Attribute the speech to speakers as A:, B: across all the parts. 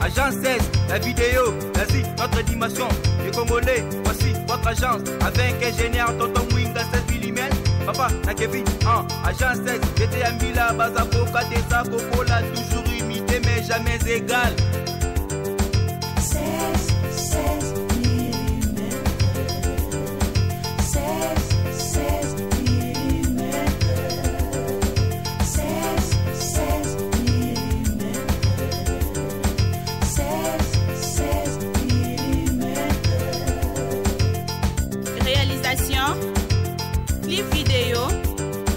A: Agence 16, la vidéo, vas-y, notre animation. Les Congolais, voici votre agence. Avec ingénieur Tonton Winga 16 mm. Papa, na Kevin, Agence 16, j'étais à Mila, Bazako, Kadesa, Coca-Cola, toujours imité mais jamais égal.
B: 16 mm. 16 mm. 16 mm. 16 mm.
C: Réalisation, clip vidéo,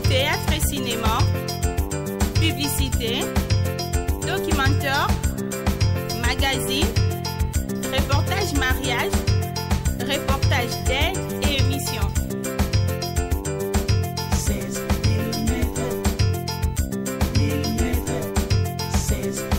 C: théâtre et cinéma, publicité, documentaire, magazine, reportage mariage, reportage d'aide et émission.
B: 16 mm. 16 mm.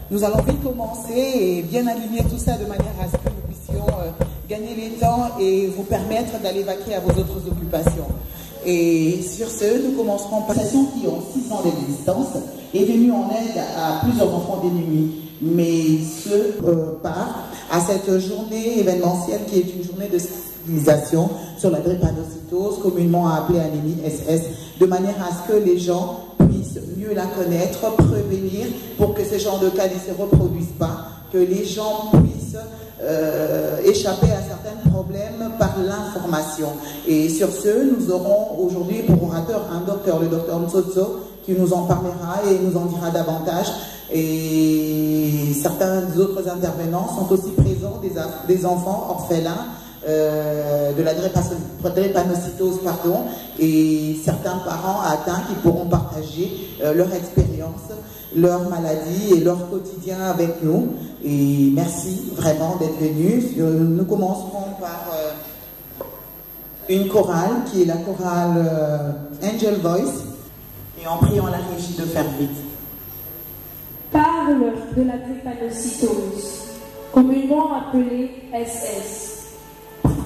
D: Nous allons vite commencer et bien aligner tout ça de manière à ce que nous puissions gagner les temps et vous permettre d'aller vaquer à vos autres occupations. Et sur ce, nous commencerons par l'association qui ont 6 ans d'existence est venue en aide à plusieurs enfants démunis, mais ce part à cette journée événementielle qui est une journée de sensibilisation sur la drépanocytose, communément appelée anémie SS, de manière à ce que les gens puissent mieux la connaître, prévenir pour que ce genre de cas ne se reproduisent pas, que les gens puissent échapper à certaines problème par l'information. Et sur ce, nous aurons aujourd'hui pour orateur un docteur, le docteur Mtsotso, qui nous en parlera et nous en dira davantage. Et certains autres intervenants sont aussi présents, des enfants orphelins de la drépanocytose, et certains parents atteints qui pourront partager leur expérience, leur maladie et leur quotidien avec nous. Et merci vraiment d'être venus. Nous commencerons par une chorale qui est la chorale Angel Voice, et en priant la régie de faire vite.
E: Parle de la drépanocytose, communément appelée SS.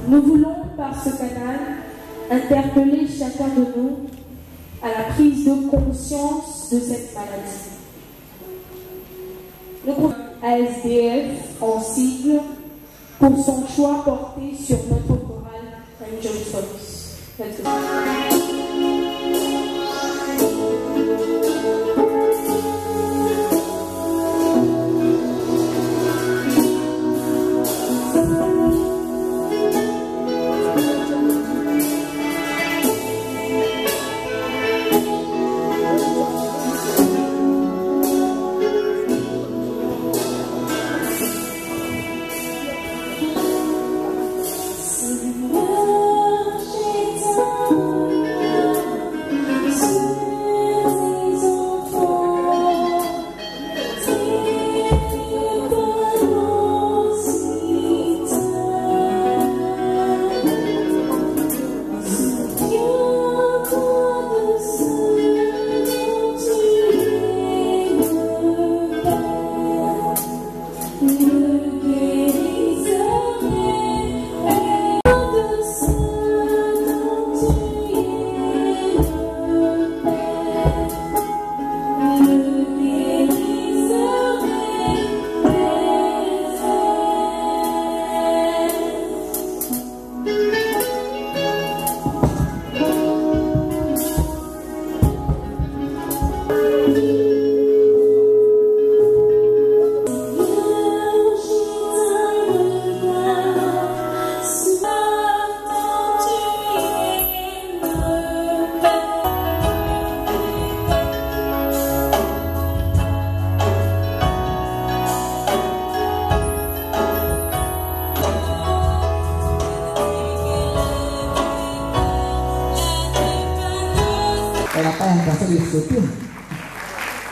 E: Nous voulons, par ce canal, interpeller chacun de nous à la prise de conscience de cette maladie. Le groupe ASDF en sigle pour son choix porté sur notre chorale Angel Voice. Let's go.
D: Elle n'a pas l'intention de sauter.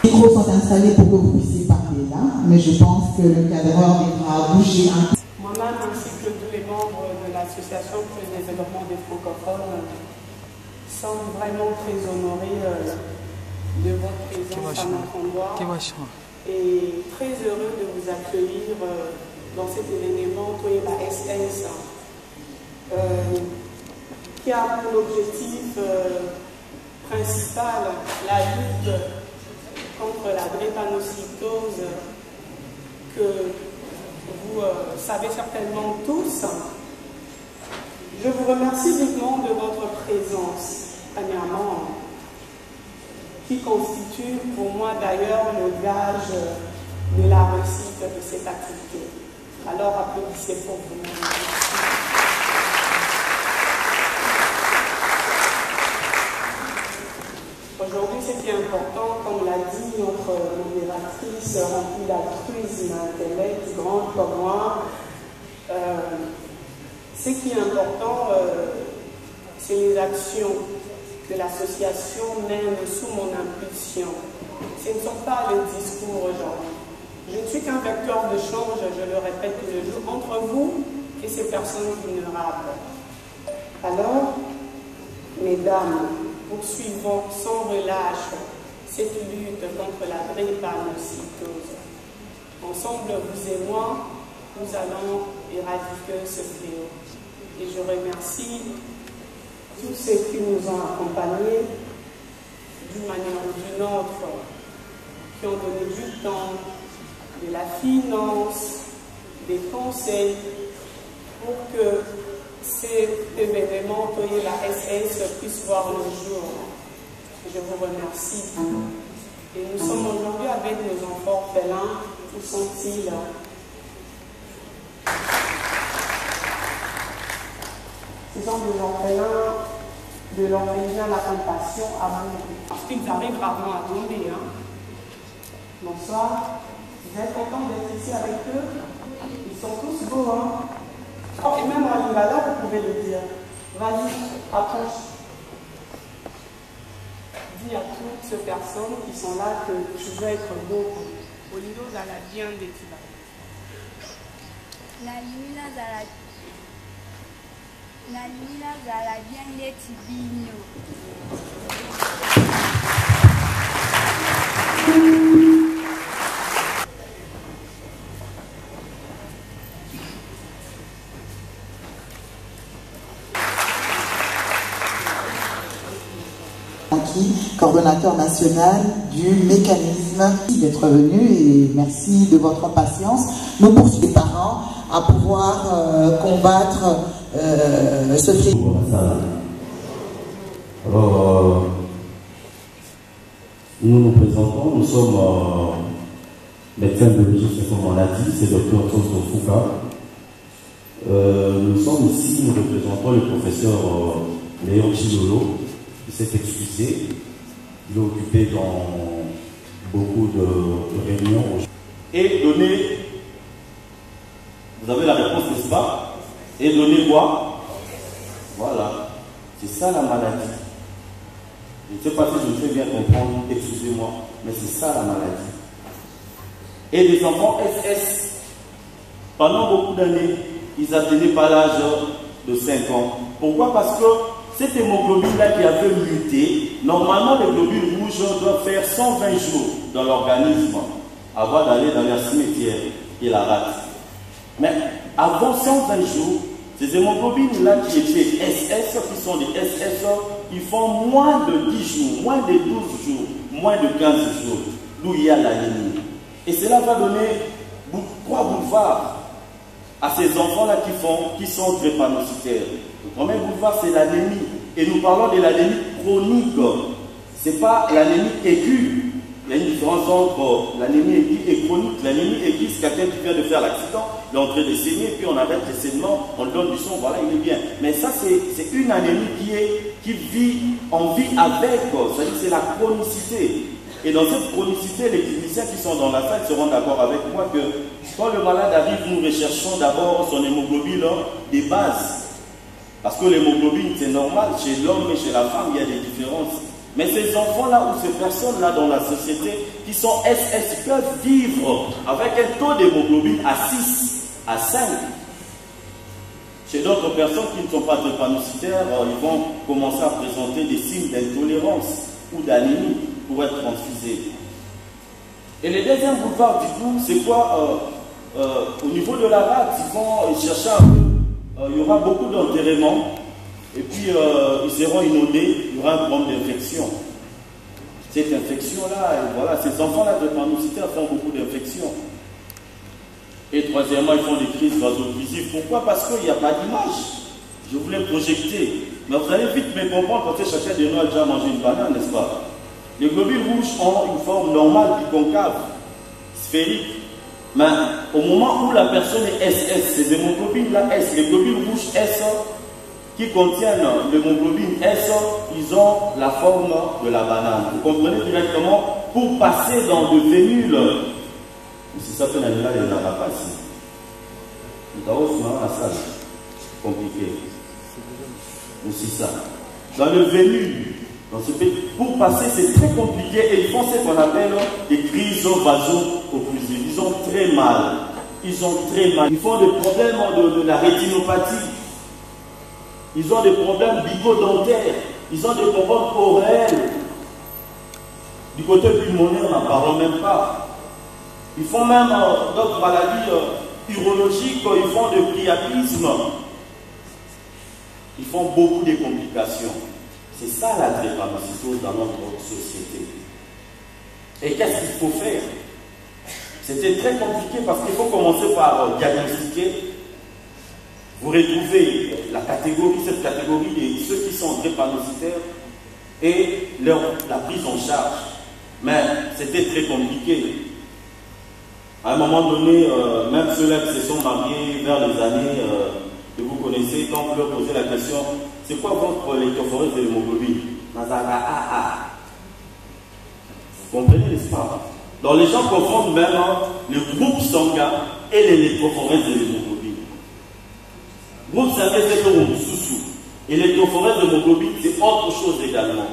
D: Les micros sont installés pour que vous puissiez parler là, mais je pense que le cadreur devra bouger un peu.
F: Moi-même ainsi que tous les membres de l'association pour le développement des francophones sommes vraiment très honorés de votre présence à notre endroit et très heureux de vous accueillir dans cet événement qui est la SS qui a pour objectif principal la lutte contre la drépanocytose que vous savez certainement tous. Je vous remercie vivement de votre présence, premièrement, qui constitue pour moi d'ailleurs le gage de la réussite de cette activité. Alors applaudissez pour vous. Aujourd'hui, c'était important, comme l'a dit notre modératrice, remplie d'altruisme, d'intellect, grande comme moi. Ce qui est important, c'est les actions que l'association mène sous mon impulsion. Ce ne sont pas les discours aujourd'hui. Je ne suis qu'un vecteur de change, je le répète tous les jours, entre vous et ces personnes vulnérables. Alors, mesdames, poursuivons sans relâche cette lutte contre la drépanocytose. Ensemble, vous et moi, nous allons éradiquer ce fléau. Et je remercie tous ceux qui nous ont accompagnés d'une manière ou d'une autre, qui ont donné du temps, de la finance, des conseils pour que cet événement, que la SS puisse voir le jour. Je vous remercie. Et nous sommes aujourd'hui avec nos enfants orphelins. Où sont-ils? Ce sont des orphelins de l'orphelinat La Compassion à Montréal. Parce qu'ils arrivent rarement à tomber. Hein. Bonsoir. Vous êtes content d'être ici avec eux? Ils sont tous beaux. Hein? Oh, et même en Lingala, vous pouvez le dire. Vas-y, approche. Dis à toutes ces personnes qui sont là que tu veux être beau. Olindo Zala bien d'étudier.
G: La Limina Zala bien d'étudier.
D: Coordonnateur national du mécanisme. Merci d'être venu et merci de votre patience. Nous poursuivons les parents à pouvoir combattre ce fait.
H: Alors, nous nous présentons, nous sommes médecins biologistes, comme on l'a dit, c'est Dr Toto Fouka. Nous sommes ici, nous représentons le professeur Léon Chilolo, qui s'est excusé. Il est occupé dans beaucoup de réunions. Et donner, vous avez la réponse, n'est-ce pas? Et donner quoi? Voilà, c'est ça la maladie. Je ne sais pas si je me fais bien comprendre, excusez-moi, mais c'est ça la maladie. Et les enfants SS, pendant beaucoup d'années, ils n'atteignaient pas l'âge de 5 ans. Pourquoi? Parce que cette hémoglobine-là qui avait muté, normalement les globules rouges doivent faire 120 jours dans l'organisme avant d'aller dans leur cimetière et la rate. Mais avant 120 jours, ces hémoglobines-là qui étaient SS, qui sont des SS, ils font moins de 10 jours, moins de 12 jours, moins de 15 jours, d'où il y a l'anémie. Et cela va donner 3 boulevards à ces enfants-là qui sont drépanocytaires. Le premier boulevard, c'est l'anémie. Et nous parlons de l'anémie chronique. Ce n'est pas l'anémie aiguë. Il y a une différence entre l'anémie aiguë et chronique. L'anémie aiguë, c'est quelqu'un qui vient de faire l'accident, il est en train de saigner, puis on arrête le saignement, on donne du sang, voilà, il est bien. Mais ça, c'est une anémie qui vit, on vit avec, c'est-à-dire c'est la chronicité. Et dans cette chronicité, les cliniciens qui sont dans la salle seront d'accord avec moi que quand le malade arrive, nous recherchons d'abord son hémoglobine des bases. Parce que l'hémoglobine, c'est normal, chez l'homme et chez la femme, il y a des différences. Mais ces enfants-là ou ces personnes-là dans la société qui sont SS peuvent vivre avec un taux d'hémoglobine à 6, à 5. Chez d'autres personnes qui ne sont pas drépanocytaires, ils vont commencer à présenter des signes d'intolérance ou d'anémie pour être transfusés. Et le deuxième boulevard du coup, c'est quoi? Au niveau de la rate, ils vont chercher un peu. Il y aura beaucoup d'enterrements et puis ils seront inondés, il y aura un problème d'infection. Cette infection-là, voilà, ces enfants-là drépanocytaires font beaucoup d'infections. Et troisièmement, ils font des crises vaso-occlusives. Pourquoi? Parce qu'il n'y a pas d'image. Je voulais projeter. Mais vous allez vite me comprendre parce que chacun de nous a déjà mangé une banane, n'est-ce pas? Les globules rouges ont une forme normale, biconcave, sphérique. Mais au moment où la personne est SS, ces hémoglobines-là S, les globules rouges S qui contiennent l'hémoglobine S, ils ont la forme de la banane. Vous comprenez directement, pour passer dans le vénule, si ça fait un animal, il n'y en aura pas ici. Il y a aussi la salle. Compliqué. Aussi ça. Dans le vénule, dans ce pays, pour passer, c'est très compliqué et ils font ce qu'on appelle des crises vaso-occlusives. Ils ont très mal. Ils ont très mal. Ils font des problèmes de la rétinopathie. Ils ont des problèmes bucco-dentaires. Ils ont des problèmes oreilles. Du côté pulmonaire, n'en parlons même pas. Ils font même d'autres maladies urologiques. Ils font de priapisme. Ils font beaucoup de complications. C'est ça la drépanocytose dans notre société. Et qu'est-ce qu'il faut faire? C'était très compliqué parce qu'il faut commencer par diagnostiquer. Vous retrouvez la catégorie, cette catégorie de ceux qui sont drépanocytaires et la prise en charge. Mais c'était très compliqué. À un moment donné, même ceux-là qui se sont mariés vers les années que vous connaissez, quand vous leur posez la question, c'est quoi votre électrophoreuse de l'hémoglobine? Nazara AA. Vous comprenez, n'est-ce pas? Donc les gens confondent même le groupe sanguin et l'électrophoreuse de l'hémoglobine. Groupe sanguin, c'est le groupe sous-sous. Et l'électrophoreuse de l'hémoglobine, c'est autre chose également.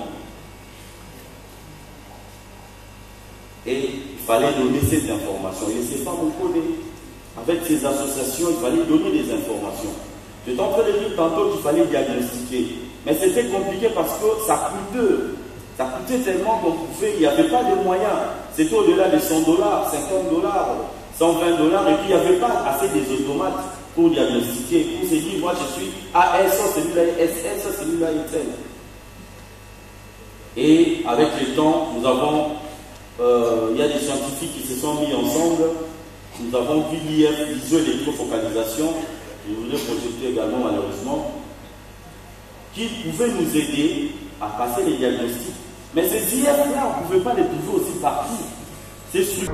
H: Et il fallait donner ces informations. Et ces femmes, vous connaissez. Avec ces associations, il fallait donner des informations. J'étais en train de dire tantôt qu'il fallait diagnostiquer. Mais c'était compliqué parce que ça coûtait. Ça coûtait tellement qu'on pouvait, il n'y avait pas de moyens. C'était au-delà de $100, $50, $120. Et puis il n'y avait pas assez des automates pour diagnostiquer. Pour se dire, moi je suis AS, celui-là est SS, celui-là est tel. Et avec le temps, nous avons, il y a des scientifiques qui se sont mis ensemble. Nous avons vu l'IF, visuo-électrofocalisation, je voulais projeter également malheureusement, qui pouvait nous aider à passer les diagnostics. Mais ces IF-là, on ne pouvait pas les trouver aussi partout. C'est sûr.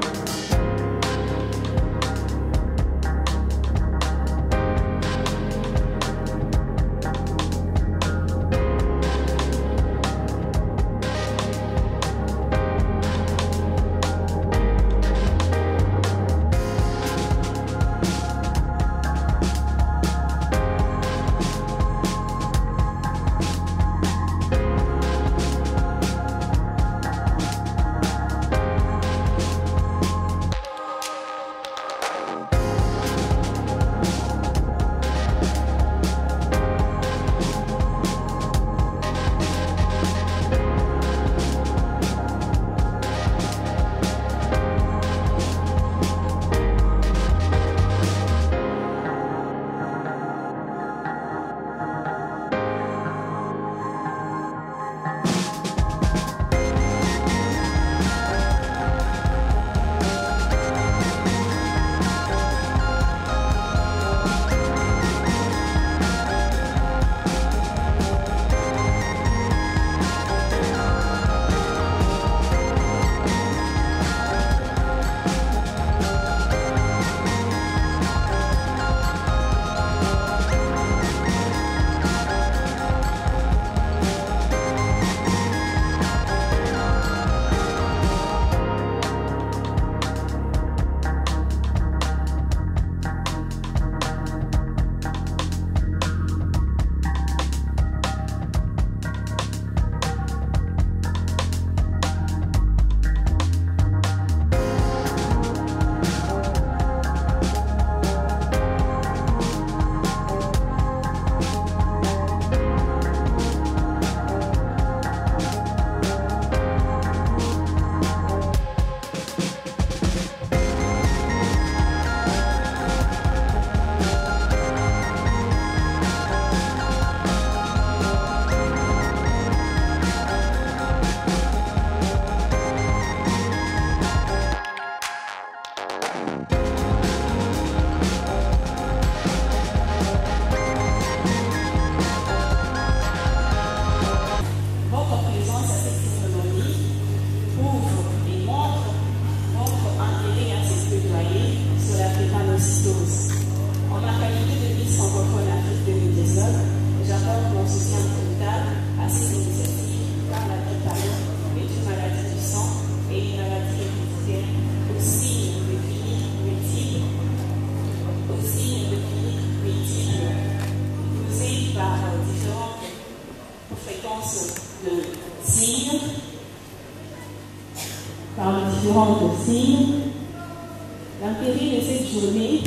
E: L'intérêt de cette journée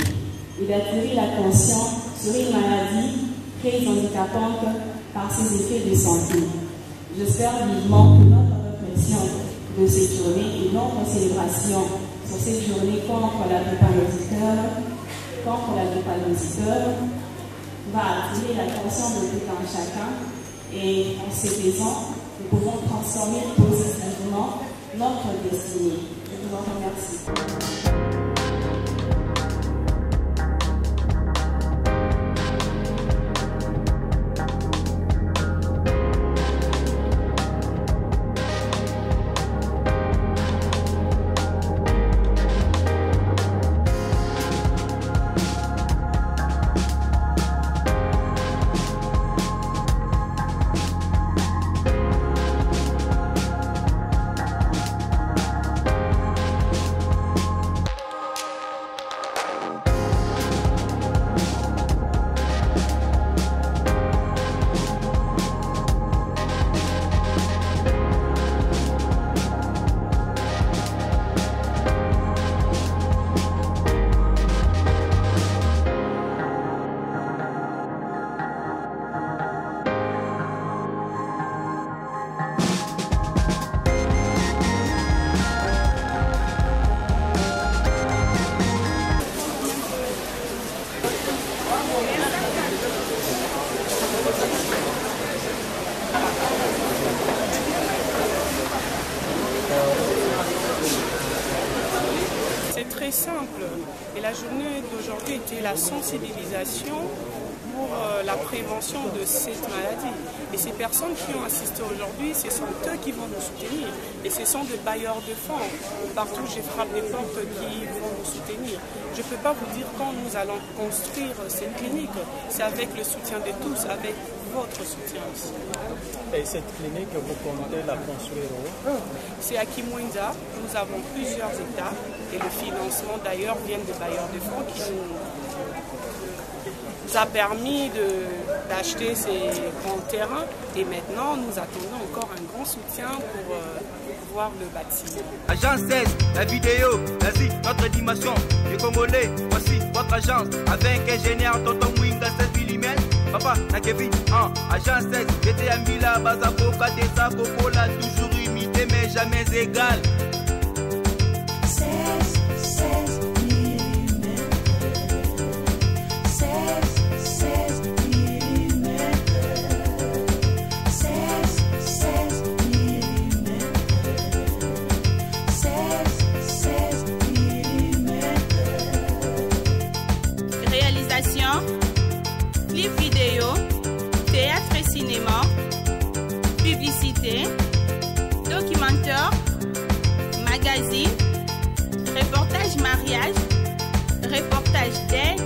E: est d'attirer l'attention sur une maladie très handicapante par ses effets de santé. J'espère vivement que notre réflexion de cette journée et notre célébration sur cette journée contre la drépanocytose va attirer l'attention de tout un chacun et en ce faisant, nous pouvons transformer positivement notre destinée. Je vous en remercie.
F: journée d'aujourd'hui était la sensibilisation pour la prévention de cette maladie. Et ces personnes qui ont assisté aujourd'hui, ce sont eux qui vont nous soutenir. Et ce sont des bailleurs de fonds. Partout, je frappe des portes qui vont nous soutenir. Je ne peux pas vous dire quand nous allons construire cette clinique. C'est avec le soutien de tous, avec votre soutien aussi.
I: Et cette clinique, vous comptez la construire où?
F: C'est à Kimwinda. Nous avons plusieurs étapes. Et le financement, d'ailleurs, vient des bailleurs de fonds qui nous a permis d'acheter ces grands terrains et maintenant nous attendons encore un grand soutien pour pouvoir le bâtir.
A: Agence 16, la vidéo, vas-y, notre animation, les Congolais, voici votre agence avec ingénieur Tonton Mwinga 16 mm, papa Nakevi, agence 16, j'étais à Mila, Bazako, Kadesa, Kokola, toujours imité mais jamais égal.
B: 16 mm. 16 mm. 16 mm. 16 mm.
C: Réalisation, clip vidéo, théâtre et cinéma, publicité, documentaire, magazine, reportage mariage, reportage d'aide